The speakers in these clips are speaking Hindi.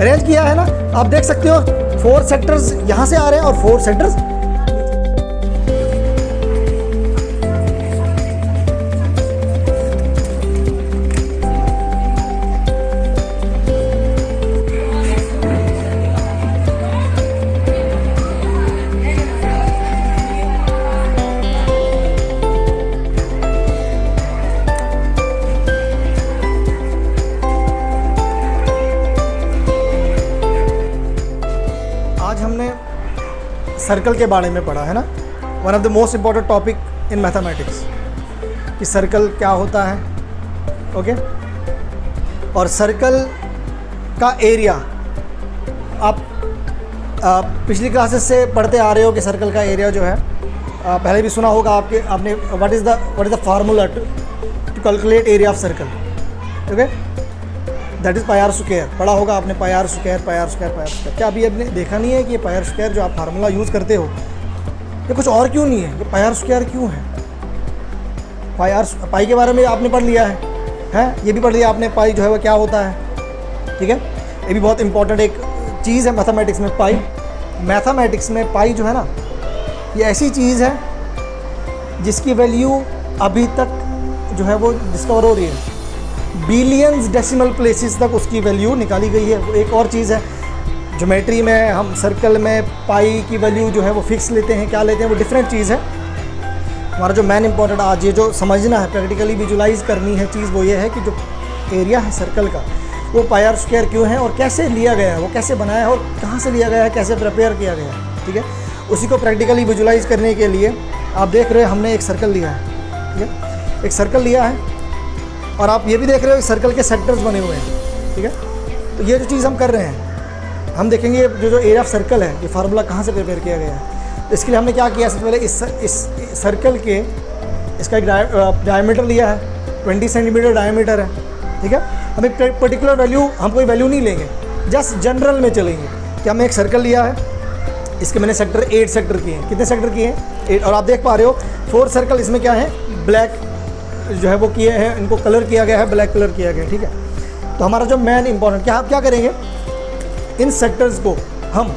अरेंज किया है ना, आप देख सकते हो 4 सेक्टर्स यहाँ से आ रहे हैं और 4 सेक्टर्स। आज हमने सर्कल के बारे में पढ़ा है ना, one of the most important topic in mathematics कि सर्कल क्या होता है। ओके, और सर्कल का एरिया आप पिछली क्लासेस से पढ़ते आ रहे हो कि सर्कल का एरिया जो है पहले भी सुना होगा आपने what is the formula to calculate area of circle. Okay, that is pi R square. पढ़ा होगा आपने पाई आर स्क्वायर। क्या अभी आपने देखा नहीं है कि ये पाई आर स्क्वायर जो आप फार्मूला यूज़ करते हो ये कुछ और क्यों नहीं है, ये पाई आर स्क्वायर क्यों है? पाई के बारे में आपने पढ़ लिया है, ये भी पढ़ लिया आपने पाई जो है वो क्या होता है। ठीक है, ये भी बहुत इंपॉर्टेंट एक चीज़ है मैथमेटिक्स में। मैथमेटिक्स में पाई जो है ना, ये ऐसी चीज़ है जिसकी वैल्यू अभी तक जो है वो डिस्कवर हो रही है। बिलियंस डेसिमल प्लेसेस तक उसकी वैल्यू निकाली गई है। वो एक और चीज़ है, ज्योमेट्री में हम सर्कल में पाई की वैल्यू जो है वो फिक्स लेते हैं, क्या लेते हैं वो डिफरेंट चीज़ है। हमारा जो मेन इंपॉर्टेंट आज ये जो समझना है, प्रैक्टिकली विजुलाइज करनी है चीज़, वो ये है कि जो एरिया है सर्कल का वो पाई आर स्क्वायर क्यों है और कैसे लिया गया है, वो कैसे बनाया है और कहाँ से लिया गया है, कैसे प्रिपेयर किया गया है। ठीक है, उसी को प्रैक्टिकली विजुलाइज करने के लिए आप देख रहे हो हमने एक सर्कल लिया है। ठीक है, एक सर्कल लिया है और आप ये भी देख रहे हो सर्कल के सेक्टर्स बने हुए हैं। ठीक है, तो ये जो चीज़ हम कर रहे हैं, हम देखेंगे जो एरिया ऑफ सर्कल है ये फार्मूला कहाँ से प्रिपेयर किया गया है। तो इसके लिए हमने क्या किया, सबसे पहले इस सर्कल के इसका एक डायमीटर लिया है, 20 सेंटीमीटर डायमीटर है। ठीक है, हम एक पर्टिकुलर वैल्यू, हम कोई वैल्यू नहीं लेंगे, जस्ट जनरल में चलेंगे कि हमने एक सर्कल लिया है, इसके मैंने सेक्टर 8 सेक्टर किए हैं। कितने सेक्टर किए हैं? 8। और आप देख पा रहे हो 4 सर्कल इसमें क्या है, ब्लैक जो है वो किए हैं, इनको कलर किया गया है, ब्लैक कलर किया गया है। ठीक है, तो हमारा जो मेन इंपॉर्टेंट क्या करेंगे, इन सेक्टर्स को हम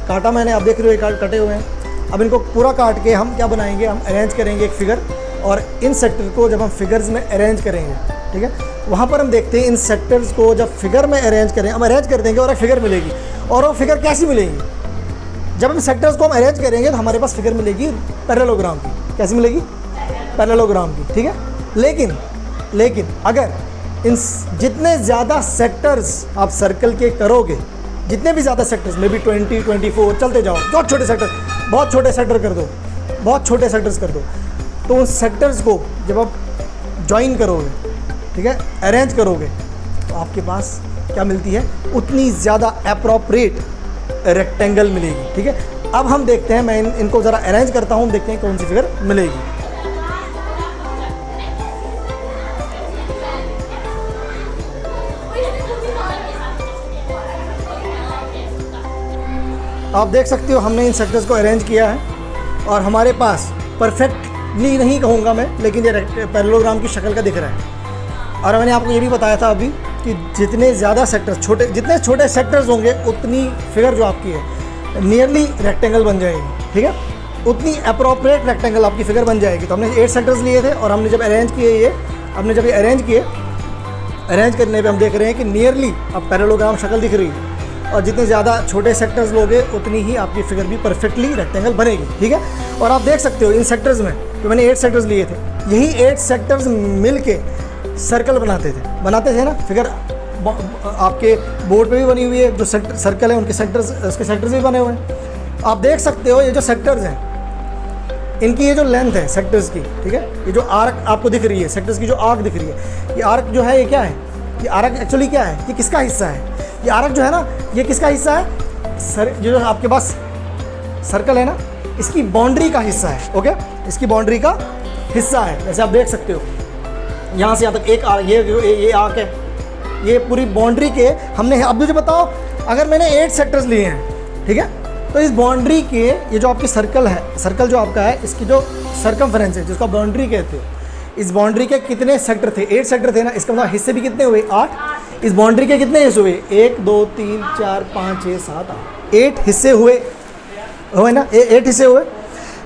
काटा, मैंने आप देख रहे हो कटे हुए हैं। अब इनको पूरा काट के हम क्या बनाएंगे, हम अरेंज करेंगे एक फिगर, और इन सेक्टर को जब हम फिगर्स में अरेंज करेंगे, ठीक है, वहाँ पर हम देखते हैं इन सेक्टर्स को जब फिगर में अरेंज करें, हम अरेंज कर देंगे और एक फिगर मिलेगी। और वो फिगर कैसी मिलेगी, जब हम सेक्टर्स को हम अरेंज करेंगे तो हमारे पास फिगर मिलेगी पैरेललोग्राम की। कैसी मिलेगी? पैरेललोग्राम की। ठीक है, लेकिन अगर इन जितने ज़्यादा सेक्टर्स आप सर्कल के करोगे, जितने भी ज़्यादा सेक्टर्स में भी 20, 24 चलते जाओ, बहुत छोटे सेक्टर, बहुत छोटे सेक्टर कर दो, बहुत छोटे सेक्टर्स कर दो, तो उन सेक्टर्स को जब आप ज्वाइन करोगे, ठीक है, अरेंज करोगे, तो आपके पास क्या मिलती है, उतनी ज़्यादा अप्रोप्रिएट रेक्टेंगल मिलेगी। ठीक है, अब हम देखते हैं, मैं इनको ज़रा अरेंज करता हूँ, देखते हैं कौन सी फिगर मिलेगी। आप देख सकते हो हमने इन सेक्टर्स को अरेंज किया है और हमारे पास परफेक्टली नहीं कहूँगा मैं, लेकिन ये पैरेललोग्राम की शक्ल का दिख रहा है। और मैंने आपको ये भी बताया था अभी कि जितने ज़्यादा सेक्टर्स जितने छोटे सेक्टर्स होंगे उतनी फिगर जो आपकी है नियरली रेक्टेंगल बन जाएगी। ठीक है, उतनी अप्रोप्रिएट रेक्टेंगल आपकी फिगर बन जाएगी। तो हमने 8 सेक्टर्स लिए थे और हमने जब अरेंज किए हमने जब ये अरेंज किए, अरेंज करने पे हम देख रहे हैं कि नियरली अब पैरेललोग्राम शक्ल दिख रही है, और जितने ज़्यादा छोटे सेक्टर्स लोगे उतनी ही आपकी फिगर भी परफेक्टली रेक्टेंगल बनेगी। ठीक है, और आप देख सकते हो इन सेक्टर्स में जो मैंने 8 सेक्टर्स लिए थे, यही 8 सेक्टर्स मिल के सर्कल बनाते थे ना। फिगर आपके बोर्ड पे भी बनी हुई है, जो सर्कल है उनके सेक्टर्स भी बने हुए हैं। आप देख सकते हो ये जो सेक्टर्स हैं, इनकी ये जो लेंथ है सेक्टर्स की, ठीक है, ये जो आर्क आपको दिख रही है, सेक्टर्स की जो आर्क दिख रही है, ये आर्क जो है ये क्या है, ये आर्क एक्चुअली क्या है, ये किसका हिस्सा है, ये आर्क जो है ना ये किसका हिस्सा है, जो आपके पास सर्कल है ना इसकी बाउंड्री का हिस्सा है। ओके, इसकी बाउंड्री का हिस्सा है। जैसे आप देख सकते हो यहाँ से यहाँ तक एक आर्क, ये आर्क है, ये पूरी बाउंड्री के हमने। अब मुझे बताओ, अगर मैंने 8 सेक्टर्स लिए हैं, ठीक है, तो इस बाउंड्री के ये जो आपकी सर्कल है, सर्कल जो आपका है, इसकी जो सर्कमफ्रेंस है जिसको बाउंड्री कहते हो, इस बाउंड्री के कितने सेक्टर थे? 8 सेक्टर थे ना, इसका मतलब हिस्से भी कितने हुए? 8। इस बाउंड्री के कितने हिस्से हुए? 1 2 3 4 5 6 7 8 हिस्से हुए ना, 8 हिस्से हुए।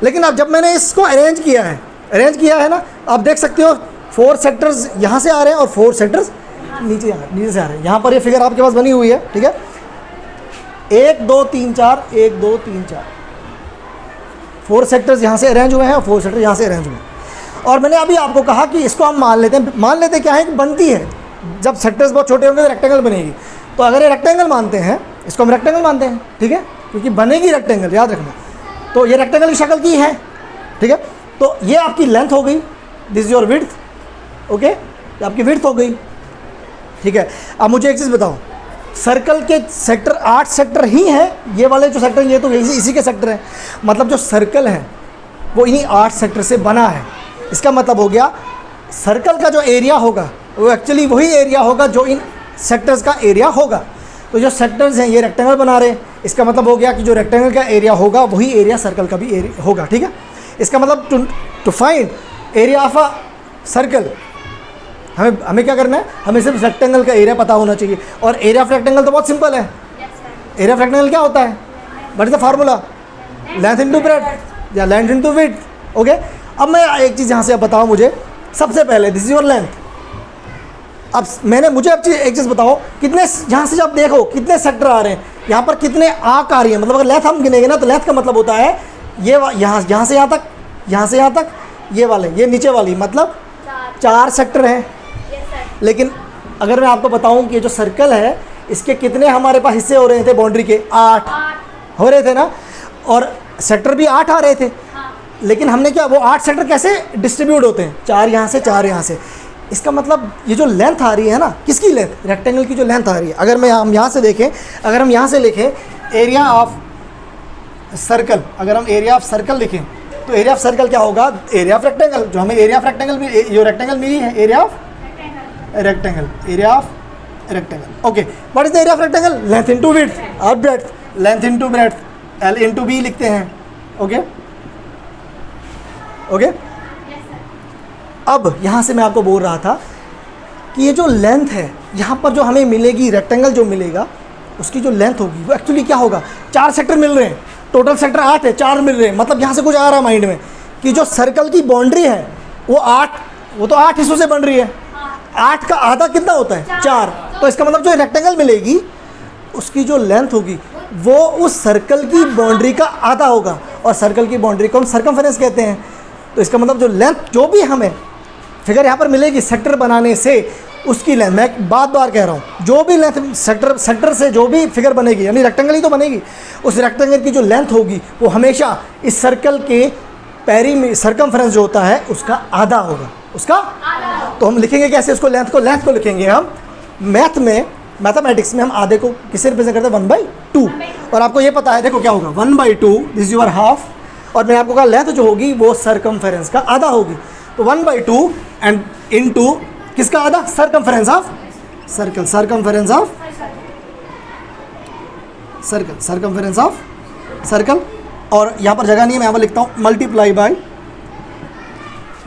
लेकिन अब जब मैंने इसको अरेंज किया है ना, आप देख सकते हो 4 सेक्टर्स यहाँ से आ रहे हैं और 4 सेक्टर्स नीचे से आ रहे हैं। यहाँ पर ये फिगर आपके पास बनी हुई है, ठीक है। 1 2 3 4 1 2 3 4 4 सेक्टर्स यहाँ से अरेंज हुए हैं और 4 सेक्टर यहाँ से अरेंज हुए हैं। और मैंने अभी आपको कहा कि इसको हम मान लेते क्या है कि बनती है, जब सेक्टर्स बहुत छोटे होंगे तो रेक्टेंगल बनेगी। तो अगर ये रेक्टेंगल मानते हैं, इसको हम रेक्टेंगल मानते हैं, ठीक है, क्योंकि बनेगी रेक्टेंगल, याद रखना। तो ये रेक्टेंगल की शक्ल की है, ठीक है। तो ये आपकी लेंथ हो गई, this is your width, okay, ये आपकी विड्थ हो गई, ठीक है। अब मुझे एक चीज़ बताओ, सर्कल के सेक्टर 8 सेक्टर ही हैं, ये वाले जो सेक्टर, ये तो इसी के सेक्टर हैं। मतलब जो सर्कल है वो इन्हीं 8 सेक्टर से बना है। इसका मतलब हो गया सर्कल का जो एरिया होगा वो एक्चुअली वही एरिया होगा जो इन सेक्टर्स का एरिया होगा। तो जो सेक्टर्स हैं ये रेक्टेंगल बना रहे हैं, इसका मतलब हो गया कि जो रेक्टेंगल का एरिया होगा वही एरिया सर्कल का भी एरिया होगा, ठीक है। इसका मतलब to find area of a circle हमें क्या करना है, हमें सिर्फ रेक्टेंगल का एरिया पता होना चाहिए। और एरिया ऑफ रेक्टेंगल तो बहुत सिंपल है। एरिया ऑफ रेक्टेंगल क्या होता है? What is the formula? Length into breadth या लेंथ इनटू विड्थ, ओके। अब मैं एक चीज़ यहाँ से आप बताओ मुझे, सबसे पहले दिस इज योर लेंथ। अब मुझे एक चीज़ बताओ, कितने यहाँ से जब देखो कितने सेक्टर आ रहे हैं, यहाँ पर कितने आंक आ रही है। मतलब अगर लेंथ हम गिनेंगे ना तो लेंथ का मतलब होता है ये यहाँ से यहाँ तक, यहाँ से यहाँ तक, ये वाले, ये नीचे वाली, मतलब 4 सेक्टर हैं। लेकिन अगर मैं आपको बताऊं कि ये जो सर्कल है इसके कितने हमारे पास हिस्से हो रहे थे बाउंड्री के? 8 हो रहे थे ना, और सेक्टर भी 8 आ रहे थे। लेकिन हमने क्या, वो 8 सेक्टर कैसे डिस्ट्रीब्यूट होते हैं? 4 यहाँ से, 4 यहाँ से। इसका मतलब ये जो लेंथ आ रही है ना, किसकी लेंथ? रेक्टेंगल की जो लेंथ आ रही है। अगर हम यहाँ से देखें, अगर हम यहाँ से लिखें एरिया ऑफ सर्कल, अगर हम एरिया ऑफ सर्कल लिखें तो एरिया ऑफ सर्कल क्या होगा? एरिया ऑफ रेक्टेंगल, जो हमें एरिया ऑफ रेक्टेंगल जो रेक्टेंगल मिली है, area of rectangle, area of rectangle, okay. What is the area of rectangle? Length into width और breadth, length into breadth, L into B लिखते हैं, ओके ओके। अब यहाँ से मैं आपको बोल रहा था कि ये जो लेंथ है यहाँ पर जो हमें मिलेगी, रेक्टेंगल जो मिलेगा उसकी जो लेंथ होगी वो एक्चुअली क्या होगा? 4 सेक्टर मिल रहे हैं, टोटल सेक्टर 8 है, 4 मिल रहे हैं। मतलब यहाँ से कुछ आ रहा है माइंड में कि जो सर्कल की बाउंड्री है वो तो 8 हिस्सों से बन रही है। 8 का आधा कितना होता है? 4। तो इसका मतलब जो रेक्टेंगल मिलेगी उसकी जो लेंथ होगी वो उस सर्कल की बाउंड्री का आधा होगा, और सर्कल की बाउंड्री को हम सर्कमफेरेंस कहते हैं। तो इसका मतलब जो लेंथ जो भी हमें फिगर यहाँ पर मिलेगी सेक्टर बनाने से, उसकी लेंथ, मैं बार कह रहा हूँ, जो भी लेंथ सेक्टर से जो भी फिगर बनेगी, यानी रेक्टेंगल ही तो बनेगी, उस रेक्टेंगल की जो लेंथ होगी वो हमेशा इस सर्कल के सर्कमफेरेंस जो होता है उसका आधा होगा, उसका। तो हम लिखेंगे कैसे उसको? लेंथ को लिखेंगे हम मैथमेटिक्स में हम आधे को किससे रिप्रेजेंट करते हैं? 1/2। और आपको ये पता है, देखो क्या होगा, 1/2 दिस इज योर हाफ, और मैंने आपको कहा लेंथ जो होगी वो सर्कमफेरेंस का आधा होगी। तो 1/2 एंड इनटू किसका आधा? Circumference of circle, circumference of circle, circumference of circle. और यहाँ पर जगह नहीं है, मैं यहाँ पर लिखता हूँ multiply by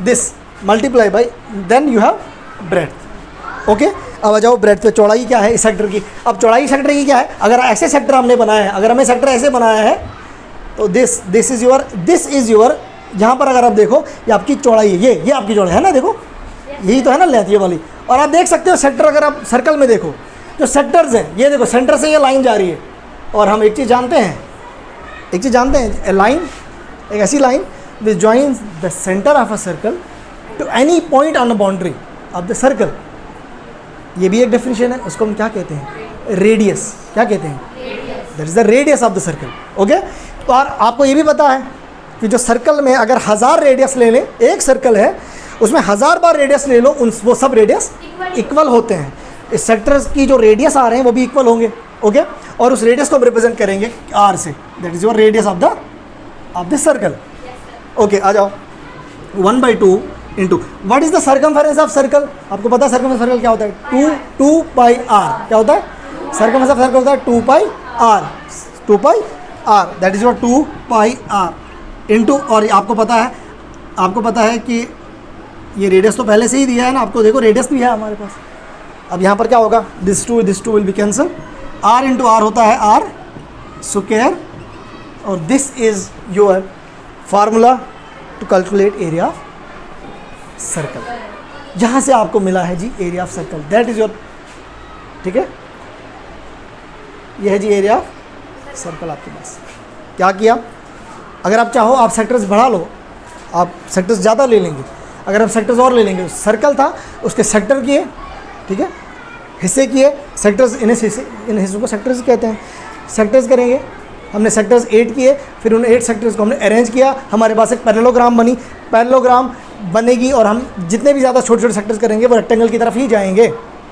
this, multiply by then you have breadth, okay. अब आ जाओ ब्रेड्थ पे। चौड़ाई क्या है इस सेक्टर की? अब चौड़ाई सेक्टर की क्या है? अगर ऐसे सेक्टर हमने बनाया है, अगर हमें सेक्टर ऐसे बनाया है तो दिस इज योर यहाँ पर अगर आप देखो ये आपकी चौड़ाई है, ये आपकी चौड़ाई है ना, देखो यही तो है ना लेंथ, ये वाली। और आप देख सकते हो सेक्टर, अगर आप सर्कल में देखो जो सेक्टर्स हैं, ये देखो सेंटर से ये लाइन जा रही है। और हम एक चीज़ जानते हैं, ए लाइन, एक ऐसी line which joins the centre of a circle to any point on the boundary of the circle. ये भी एक डेफिनेशन है, उसको हम क्या कहते हैं? रेडियस। क्या कहते हैं? That is the radius of the circle, okay. तो और आपको ये भी पता है कि जो सर्कल में अगर 1000 रेडियस ले लें, एक सर्कल है उसमें 1000 बार रेडियस ले लो, वो सब रेडियस इक्वल होते हैं। इस सेक्टर्स की जो रेडियस आ रहे हैं वो भी इक्वल होंगे, ओके। और उस रेडियस को हम रिप्रेजेंट करेंगे R से, that is your radius of the circle, okay. आ जाओ 1/2 into what is the circumference of circle? आपको पता है सर्कमफेरेंस सर्कल क्या होता है? 2 पाई r। क्या होता है? सर्कमफेरेंस ऑफ सर्कल होता है 2 पाई r, 2 pi r, that is your 2 pi r into. और आपको पता है कि ये रेडियस तो पहले से ही दिया है ना आपको, देखो रेडियस भी है हमारे पास, अब यहाँ पर क्या होगा, this two will be cancel, r into R होता है r स्क्वायर, और this is your formula to calculate area of circle. यहाँ से आपको मिला है जी area of circle, that is your, ठीक है, यह है जी एरिया ऑफ सर्कल आपके पास। क्या किया, अगर आप चाहो आप सेक्टर्स बढ़ा लो, आप सेक्टर्स ज़्यादा ले लेंगे, अगर आप सेक्टर्स और ले लेंगे, सर्कल था उसके सेक्टर किए, ठीक है, हिस्से किए, सेक्टर्स, इन हिस्सों को सेक्टर्स कहते हैं, सेक्टर्स करेंगे, हमने सेक्टर्स 8 किए, फिर उन 8 सेक्टर्स को हमने अरेंज किया, हमारे पास एक पैरेललोग्राम बनी, पैरेललोग्राम बनेगी और हम जितने भी ज़्यादा छोटे छोटे सेक्टर्स करेंगे वो रेक्टेंगल की तरफ ही जाएंगे,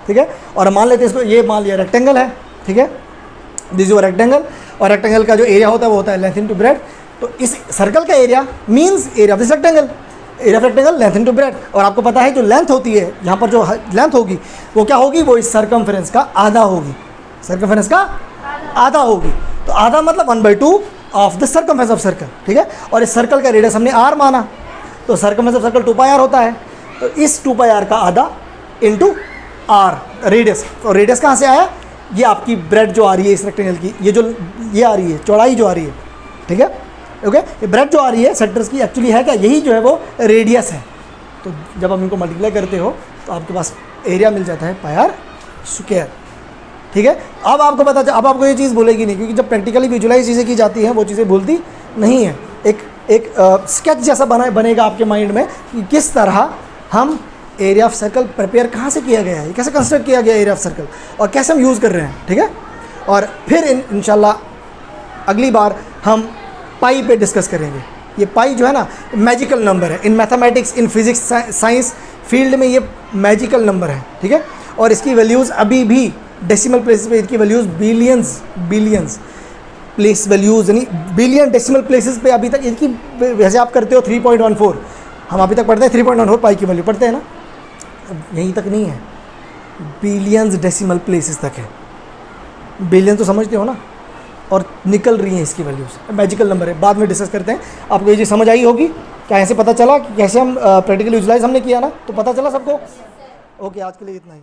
ठीक है। और मान लेते हैं इसको, ये मान लिया रेक्टेंगल है, ठीक है, दिस इज रेक्टेंगल, और रेक्टेंगल का जो एरिया होता है वो होता है लेंथ इनटू ब्रेड्थ। तो इस सर्कल का area means area of this rectangle, area of rectangle length into breadth. और आपको पता है जो लेंथ होती है, यहाँ पर जो लेंथ होगी वो क्या होगी, वो इस सर्कमफ्रेंस का आधा होगी, सर्कमफ्रेंस का आधा होगी। तो आधा मतलब 1/2 of the circumference of circle, ठीक है। और इस सर्कल का रेडियस हमने r माना, तो सर्कमफ्रेंस ऑफ सर्कल 2πr होता है, तो इस 2πr का आधा इंटू r रेडियस। और रेडियस कहाँ से आया, ये आपकी ब्रेड जो आ रही है इस रेक्टेंगल की, ये आ रही है चौड़ाई जो आ रही है, ठीक है, ओके। ये ब्रेड जो आ रही है सेक्टर्स की एक्चुअली है क्या, यही जो है वो रेडियस है। तो जब आप इनको मल्टीप्लाई करते हो तो आपके पास एरिया मिल जाता है पाई स्क्वायर, ठीक है। अब आपको पता, अब आपको ये चीज़ भूलेगी नहीं, क्योंकि जब प्रैक्टिकली विजुलाइज चीज़ें की जाती हैं वो चीज़ें भूलती नहीं है। एक स्केच जैसा बनेगा आपके माइंड में कि किस तरह हम एरिया ऑफ सर्कल प्रिपेयर कहाँ से किया गया है, कैसे कंस्ट्रक्ट किया गया एरिया ऑफ सर्कल, और कैसे हम यूज़ कर रहे हैं, ठीक है। और फिर इंशाल्लाह अगली बार हम पाई पे डिस्कस करेंगे। ये पाई जो है ना मैजिकल नंबर है, in mathematics, in physics, science field में ये मैजिकल नंबर है, ठीक है। और इसकी वैल्यूज़ अभी भी डेसिमल प्लेसेस पे इसकी वैल्यूज़ बिलियंस प्लेस वैल्यूज़, यानी बिलियन डेसिमल प्लेसेस पे अभी तक इनकी, वैसे आप करते हो 3.14, हम अभी तक पढ़ते हैं 3.14 पाई की वैल्यू पढ़ते हैं ना, यहीं तक नहीं है, बिलियंस डेसिमल प्लेसेस तक है। बिलियन तो समझते हो ना, और निकल रही हैं इसकी वैल्यूज़, मैजिकल नंबर है। बाद में डिस्कस करते हैं। आपको ये चीज़ समझ आई होगी, क्या ऐसे पता चला कि कैसे हम प्रैक्टिकल यूटिलाइज हमने किया ना, तो पता चला सबको। ओके, आज के लिए इतना ही।